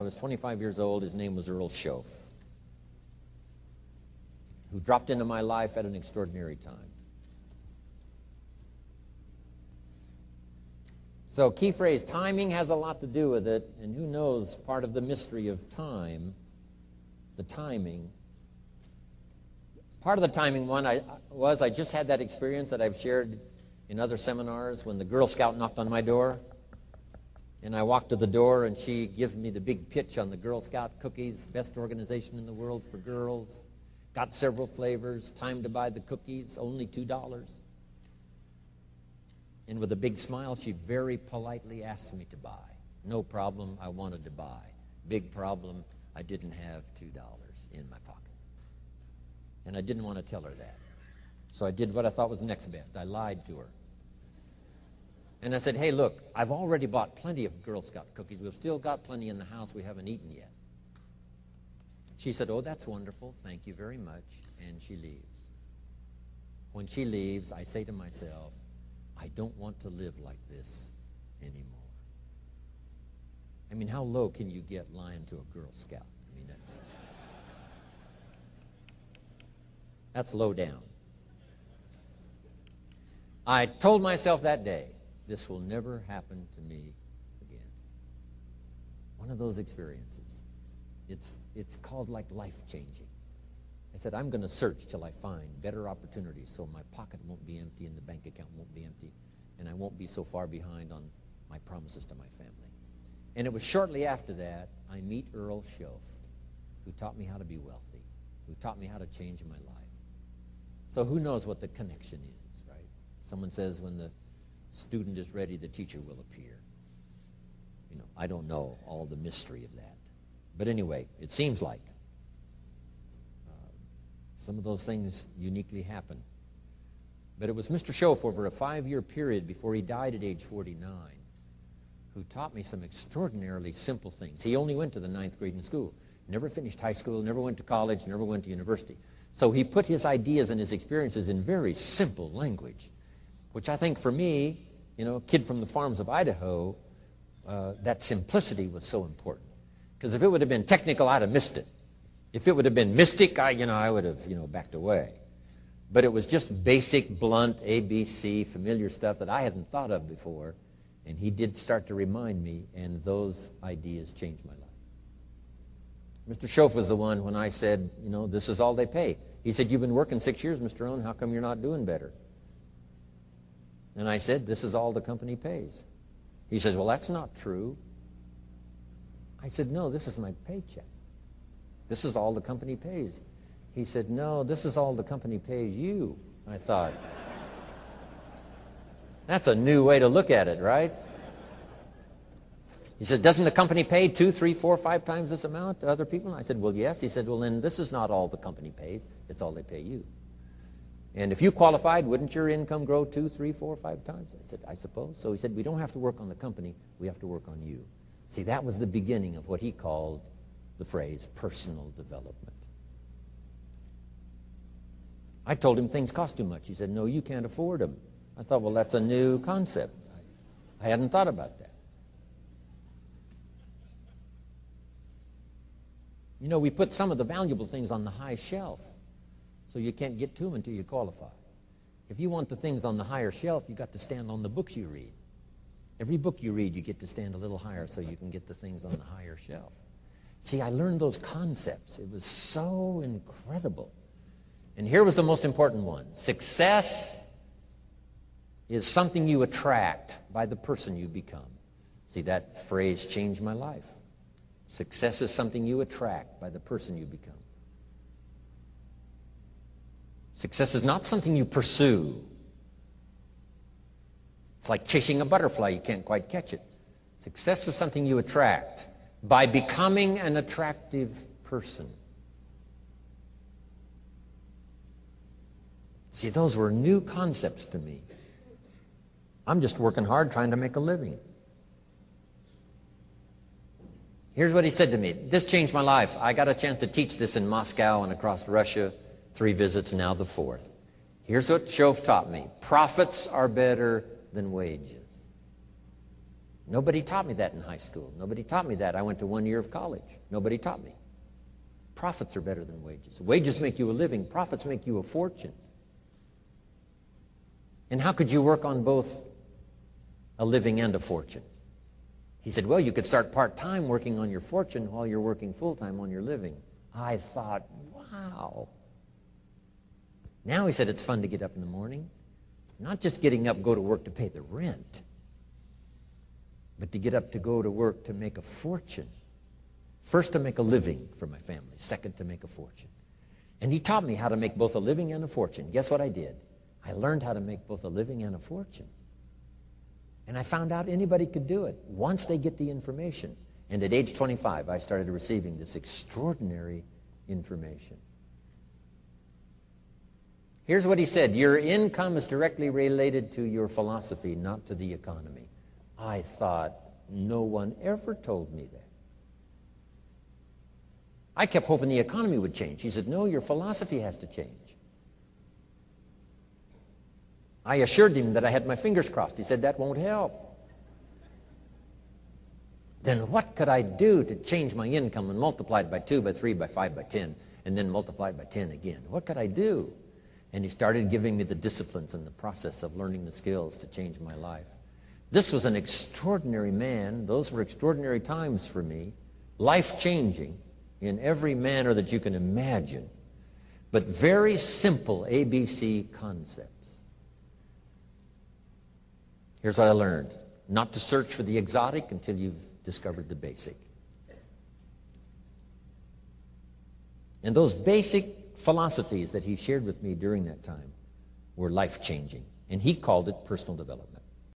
I was 25 years old. His name was Earl Schoaf, who dropped into my life at an extraordinary time. So key phrase, timing has a lot to do with it, and who knows, part of the mystery of time, the timing. Part of the timing one I just had that experience that I've shared in other seminars when the Girl Scout knocked on my door. And I walked to the door, and she gives me the big pitch on the Girl Scout cookies, best organization in the world for girls. Got several flavors, time to buy the cookies, only $2. And with a big smile, she very politely asked me to buy. No problem, I wanted to buy. Big problem, I didn't have $2 in my pocket. And I didn't want to tell her that. So I did what I thought was next best. I lied to her. And I said, hey, look, I've already bought plenty of Girl Scout cookies. We've still got plenty in the house we haven't eaten yet. She said, oh, that's wonderful. Thank you very much. And she leaves. When she leaves, I say to myself, I don't want to live like this anymore. I mean, how low can you get lying to a Girl Scout? I mean, that's low down. I told myself that day, this will never happen to me again. One of those experiences. It's called like life-changing. I said, I'm going to search till I find better opportunities so my pocket won't be empty and the bank account won't be empty, and I won't be so far behind on my promises to my family. And it was shortly after that I meet Earl Schoaf, who taught me how to be wealthy, who taught me how to change my life. So who knows what the connection is, right? Someone says when the student is ready, the teacher will appear. You know, I don't know all the mystery of that. But anyway, it seems like some of those things uniquely happen. But it was Mr. Schoaf over a 5-year period before he died at age 49 who taught me some extraordinarily simple things. He only went to the 9th grade in school, never finished high school, never went to college, never went to university. So he put his ideas and his experiences in very simple language, which I think for me, you know, a kid from the farms of Idaho, that simplicity was so important. Because if it would have been technical, I'd have missed it. If it would have been mystic, I would have, backed away. But it was just basic, blunt, ABC, familiar stuff that I hadn't thought of before. And he did start to remind me, and those ideas changed my life. Mr. Schoaf was the one when I said, this is all they pay. He said, you've been working 6 years, Mr. Rohn, how come you're not doing better? And I said, this is all the company pays. He says, well, that's not true. I said, no, this is my paycheck. This is all the company pays. He said, no, this is all the company pays you. I thought, that's a new way to look at it, right? He said, doesn't the company pay 2, 3, 4, 5 times this amount to other people? I said, well, yes. He said, well, then this is not all the company pays. It's all they pay you. And if you qualified, wouldn't your income grow 2, 3, 4, 5 times? I said, I suppose. So he said, we don't have to work on the company. We have to work on you. See, that was the beginning of what he called the phrase personal development. I told him things cost too much. He said, no, you can't afford them. I thought, well, that's a new concept. I hadn't thought about that. We put some of the valuable things on the high shelf, so you can't get to them until you qualify. If you want the things on the higher shelf, you've got to stand on the books you read. Every book you read, you get to stand a little higher so you can get the things on the higher shelf. See, I learned those concepts. It was so incredible. And here was the most important one. Success is something you attract by the person you become. See, that phrase changed my life. Success is something you attract by the person you become. Success is not something you pursue. It's like chasing a butterfly. You can't quite catch it. Success is something you attract by becoming an attractive person. See, those were new concepts to me. I'm just working hard trying to make a living. Here's what he said to me. This changed my life. I got a chance to teach this in Moscow and across Russia. 3 visits, now the 4th. Here's what Schoaf taught me. Profits are better than wages. Nobody taught me that in high school. Nobody taught me that. I went to 1 year of college. Nobody taught me. Profits are better than wages. Wages make you a living. Profits make you a fortune. And how could you work on both a living and a fortune? He said, well, you could start part-time working on your fortune while you're working full-time on your living. I thought, wow. Now he said it's fun to get up in the morning. Not just getting up, go to work to pay the rent, but to get up to go to work to make a fortune. First, to make a living for my family. Second, to make a fortune. And he taught me how to make both a living and a fortune. Guess what I did? I learned how to make both a living and a fortune. And I found out anybody could do it once they get the information. And at age 25, I started receiving this extraordinary information. Here's what he said: your income is directly related to your philosophy, not to the economy. I thought, no one ever told me that. I kept hoping the economy would change. He said, no, your philosophy has to change. I assured him that I had my fingers crossed. He said, that won't help. Then what could I do to change my income and multiply it by 2, by 3, by 5, by 10, and then multiply it by 10 again? What could I do? And he started giving me the disciplines and the process of learning the skills to change my life. This was an extraordinary man. Those were extraordinary times for me, life-changing in every manner that you can imagine, but very simple ABC concepts. Here's what I learned: not to search for the exotic until you've discovered the basic. And those basic philosophies that he shared with me during that time were life-changing, and he called it personal development.